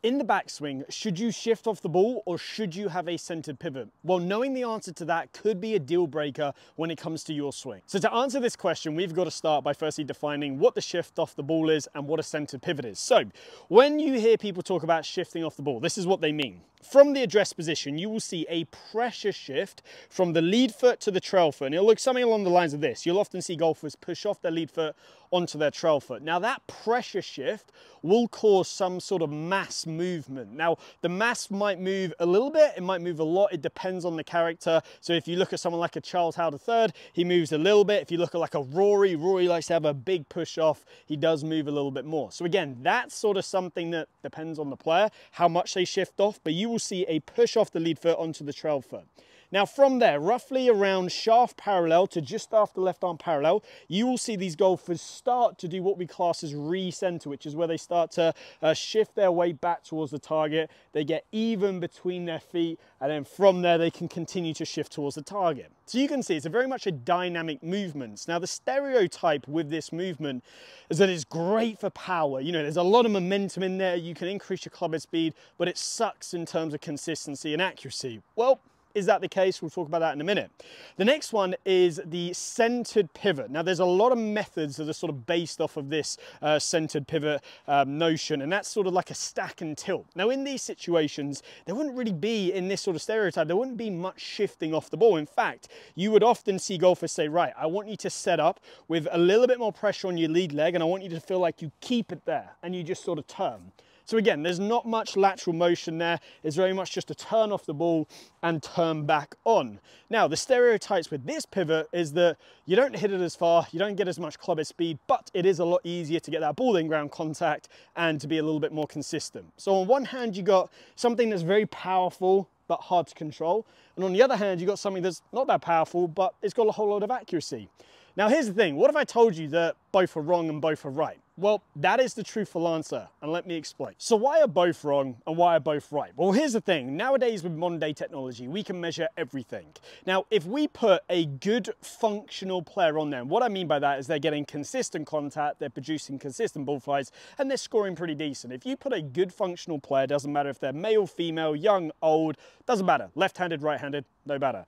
In the backswing, should you shift off the ball or should you have a centered pivot? Well, knowing the answer to that could be a deal breaker when it comes to your swing. So to answer this question, we've got to start by firstly defining what the shift off the ball is and what a centered pivot is. So when you hear people talk about shifting off the ball, this is what they mean. From the address position, you will see a pressure shift from the lead foot to the trail foot. And it'll look something along the lines of this. You'll often see golfers push off their lead foot onto their trail foot. Now that pressure shift will cause some sort of mass movement. Now the mass might move a little bit, it might move a lot, it depends on the character. So if you look at someone like a Charles Howard III, he moves a little bit. If you look at like a Rory likes to have a big push off, he does move a little bit more. So again, that's sort of something that depends on the player, how much they shift off, but you will see a push off the lead foot onto the trail foot. Now from there, roughly around shaft parallel to just after left arm parallel, you will see these golfers start to do what we class as recenter, which is where they start to shift their way back towards the target. They get even between their feet, and then from there they can continue to shift towards the target. So you can see it's very much a dynamic movement. Now the stereotype with this movement is that it's great for power. You know, there's a lot of momentum in there, you can increase your club head speed, but it sucks in terms of consistency and accuracy. Well, is that the case? We'll talk about that in a minute. The next one is the centered pivot. Now there's a lot of methods that are sort of based off of this centered pivot notion, and that's sort of like a stack and tilt. Now in these situations, there wouldn't really be, in this sort of stereotype, there wouldn't be much shifting off the ball. In fact, you would often see golfers say, right, I want you to set up with a little bit more pressure on your lead leg, and I want you to feel like you keep it there, and you just sort of turn. So again, there's not much lateral motion there. It's very much just a turn off the ball and turn back on. Now, the stereotypes with this pivot is that you don't hit it as far, you don't get as much club head speed, but it is a lot easier to get that ball in ground contact and to be a little bit more consistent. So on one hand, you got something that's very powerful, but hard to control. And on the other hand, you got something that's not that powerful, but it's got a whole lot of accuracy. Now, here's the thing. What if I told you that both are wrong and both are right? Well, that is the truthful answer, and let me explain. So why are both wrong and why are both right? Well, here's the thing. Nowadays with modern day technology, we can measure everything. Now, if we put a good functional player on there, and what I mean by that is they're getting consistent contact, they're producing consistent ball flights, and they're scoring pretty decent. If you put a good functional player, doesn't matter if they're male, female, young, old, doesn't matter. Left-handed, right-handed, no matter.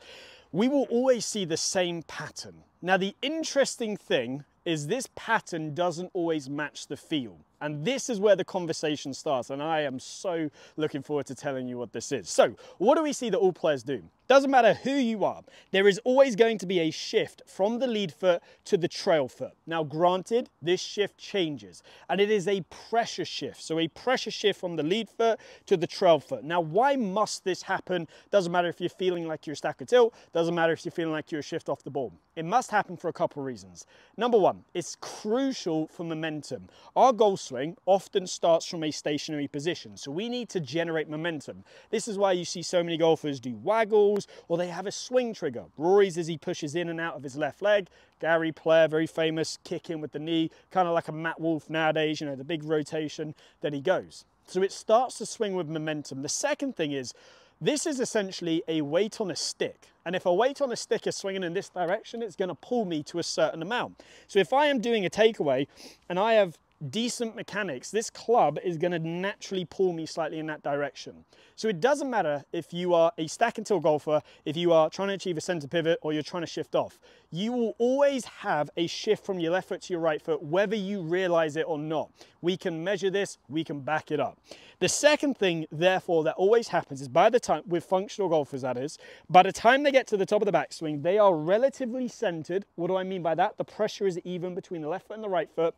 We will always see the same pattern. Now, the interesting thing is this pattern doesn't always match the field. And this is where the conversation starts, and I am so looking forward to telling you what this is. So, what do we see that all players do? Doesn't matter who you are, there is always going to be a shift from the lead foot to the trail foot. Now, granted, this shift changes, and it is a pressure shift. So a pressure shift from the lead foot to the trail foot. Now, why must this happen? Doesn't matter if you're feeling like you're a stack or tilt, doesn't matter if you're feeling like you're a shift off the ball. It must happen for a couple of reasons. Number one, it's crucial for momentum. Our golf swing often starts from a stationary position, so we need to generate momentum. This is why you see so many golfers do waggles, or they have a swing trigger. Rory's as he pushes in and out of his left leg. Gary Player, very famous, kick in with the knee, kind of like a Matt Wolf nowadays, you know, the big rotation that he goes. So it starts to swing with momentum. The second thing is, this is essentially a weight on a stick. And if a weight on a stick is swinging in this direction, it's going to pull me to a certain amount. So if I am doing a takeaway and I have decent mechanics, this club is going to naturally pull me slightly in that direction. So it doesn't matter if you are a stack and tilt golfer, if you are trying to achieve a center pivot or you're trying to shift off, you will always have a shift from your left foot to your right foot, whether you realize it or not. We can measure this, we can back it up. The second thing, therefore, that always happens is by the time, with functional golfers that is, by the time they get to the top of the backswing, they are relatively centered. What do I mean by that? The pressure is even between the left foot and the right foot,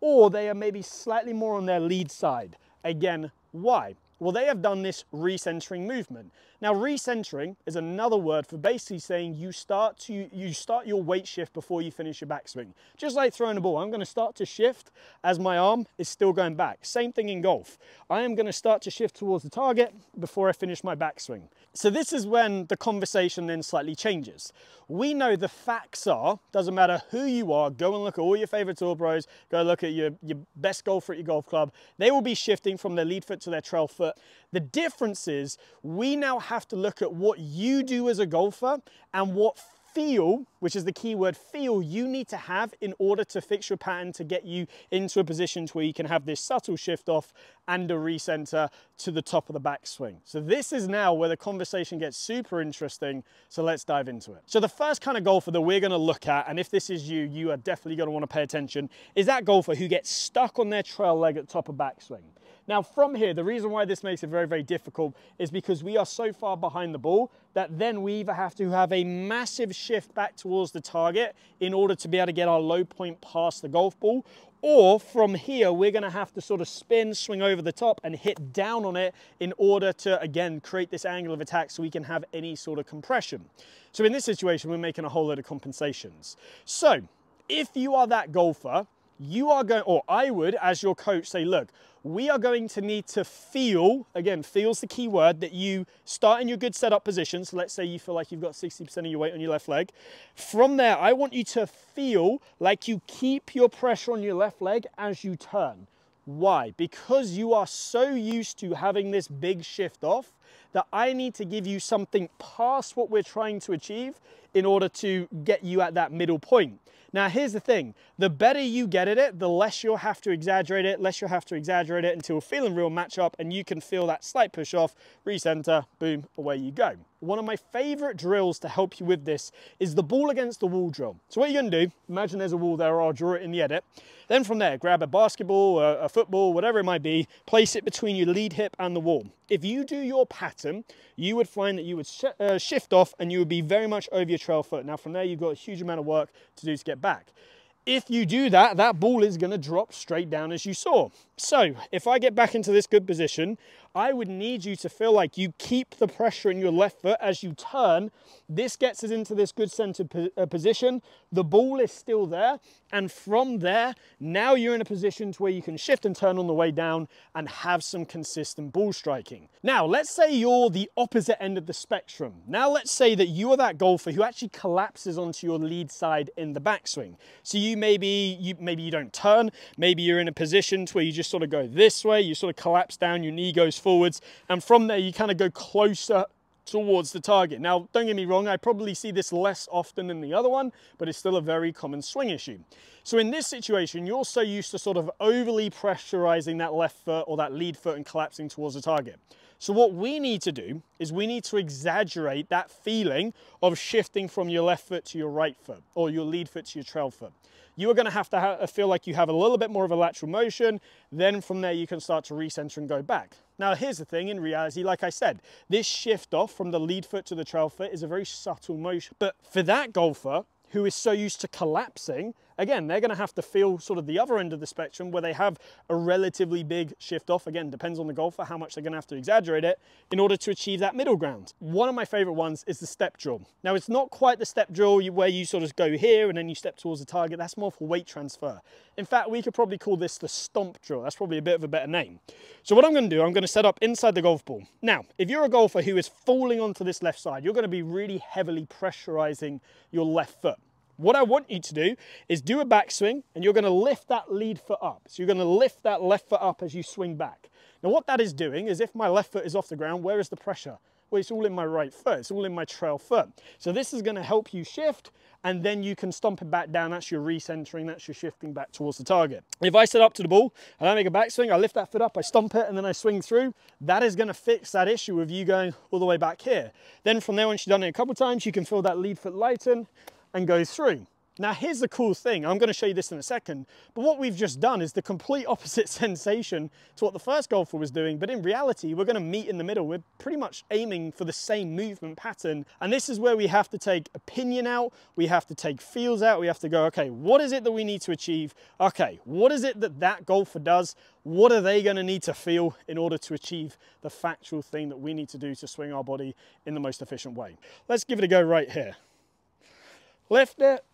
or they are maybe slightly more on their lead side. Again, why? Well, they have done this recentering movement. Now, recentering is another word for basically saying you start your weight shift before you finish your backswing. Just like throwing a ball, I'm going to start to shift as my arm is still going back. Same thing in golf. I am going to start to shift towards the target before I finish my backswing. So this is when the conversation then slightly changes. We know the facts are, doesn't matter who you are, go and look at all your favorite tour pros, go look at your best golfer at your golf club. They will be shifting from their lead foot to their trail foot. The difference is we now have to look at what you do as a golfer and what feel, which is the key word feel, you need to have in order to fix your pattern to get you into a position where you can have this subtle shift off and a recenter to the top of the backswing. So this is now where the conversation gets super interesting. So let's dive into it. So the first kind of golfer that we're going to look at, and if this is you, you are definitely going to want to pay attention, is that golfer who gets stuck on their trail leg at the top of backswing. Now from here, the reason why this makes it very, very difficult is because we are so far behind the ball that then we either have to have a massive shift back towards the target in order to be able to get our low point past the golf ball, or from here, we're gonna have to sort of spin, swing over the top and hit down on it in order to, again, create this angle of attack so we can have any sort of compression. So in this situation, we're making a whole load of compensations. So if you are that golfer, you are going, or I would, as your coach, say, look, we are going to need to feel, again, feel's the key word, that you start in your good setup position. So let's say you feel like you've got 60% of your weight on your left leg. From there, I want you to feel like you keep your pressure on your left leg as you turn. Why? Because you are so used to having this big shift off that I need to give you something past what we're trying to achieve in order to get you at that middle point. Now, here's the thing. The better you get at it, the less you'll have to exaggerate it, until a feeling real match up and you can feel that slight push off, recenter, boom, away you go. One of my favorite drills to help you with this is the ball against the wall drill. So what you're gonna do, imagine there's a wall there, or I'll draw it in the edit. Then from there, grab a basketball, a football, whatever it might be, place it between your lead hip and the wall. If you do your pattern, you would find that you would shift off and you would be very much over your trail foot. Now from there, you've got a huge amount of work to do to get back. If you do that, that ball is going to drop straight down as you saw. So if I get back into this good position, I would need you to feel like you keep the pressure in your left foot as you turn. This gets us into this good centered position. The ball is still there. And from there, now you're in a position to where you can shift and turn on the way down and have some consistent ball striking. Now, let's say you're the opposite end of the spectrum. Now, let's say that you are that golfer who actually collapses onto your lead side in the backswing. So maybe you don't turn, maybe you're in a position to where you just sort of go this way, you sort of collapse down, your knee goes forwards, and from there you kind of go closer towards the target. Now, don't get me wrong, I probably see this less often than the other one, but it's still a very common swing issue. So in this situation, you're so used to sort of overly pressurizing that left foot or that lead foot and collapsing towards the target. So what we need to do is we need to exaggerate that feeling of shifting from your left foot to your right foot, or your lead foot to your trail foot. You are going to have feel like you have a little bit more of a lateral motion. Then from there, you can start to recenter and go back. Now, here's the thing. In reality, like I said, this shift off from the lead foot to the trail foot is a very subtle motion. But for that golfer who is so used to collapsing, again, they're going to have to feel sort of the other end of the spectrum where they have a relatively big shift off. Again, depends on the golfer, how much they're going to have to exaggerate it in order to achieve that middle ground. One of my favorite ones is the step drill. Now, it's not quite the step drill where you sort of go here and then you step towards the target. That's more for weight transfer. In fact, we could probably call this the stomp drill. That's probably a bit of a better name. So what I'm going to do, I'm going to set up inside the golf ball. Now, if you're a golfer who is falling onto this left side, you're going to be really heavily pressurizing your left foot. What I want you to do is do a backswing and you're going to lift that lead foot up. So you're going to lift that left foot up as you swing back. Now what that is doing is if my left foot is off the ground, where is the pressure? Well, it's all in my right foot. It's all in my trail foot. So this is going to help you shift and then you can stomp it back down. That's your recentering. That's your shifting back towards the target. If I set up to the ball and I make a backswing, I lift that foot up, I stomp it, and then I swing through, that is going to fix that issue of you going all the way back here. Then from there, once you've done it a couple of times, you can feel that lead foot lighten and go through. Now here's the cool thing, I'm going to show you this in a second, but what we've just done is the complete opposite sensation to what the first golfer was doing, but in reality we're going to meet in the middle. We're pretty much aiming for the same movement pattern, and this is where we have to take opinion out, we have to take feels out, we have to go, okay, what is it that we need to achieve? Okay, what is it that that golfer does? What are they going to need to feel in order to achieve the factual thing that we need to do to swing our body in the most efficient way? Let's give it a go right here. Lift it,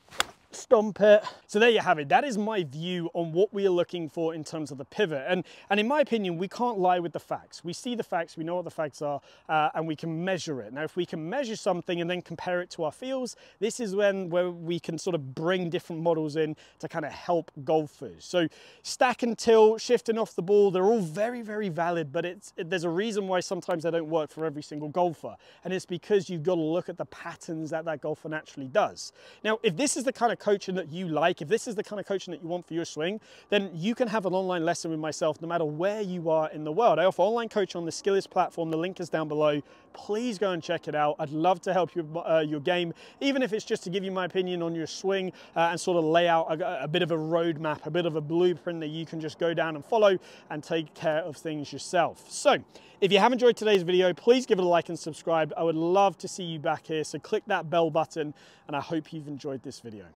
stomp it. So there you have it. That is my view on what we are looking for in terms of the pivot. And in my opinion, we can't lie with the facts. We see the facts, we know what the facts are, and we can measure it. Now, if we can measure something and then compare it to our feels, this is where we can sort of bring different models in to kind of help golfers. So stack and tilt, shifting off the ball, they're all very, very valid, but there's a reason why sometimes they don't work for every single golfer. And it's because you've got to look at the patterns that that golfer naturally does. Now, if this is the kind of coaching that you like, if this is the kind of coaching that you want for your swing, then you can have an online lesson with myself no matter where you are in the world. I offer online coaching on the Skillist platform. The link is down below. Please go and check it out. I'd love to help you with your game, even if it's just to give you my opinion on your swing and sort of lay out a bit of a roadmap, a bit of a blueprint that you can just go down and follow and take care of things yourself. So if you have enjoyed today's video, please give it a like and subscribe. I would love to see you back here. So click that bell button, and I hope you've enjoyed this video.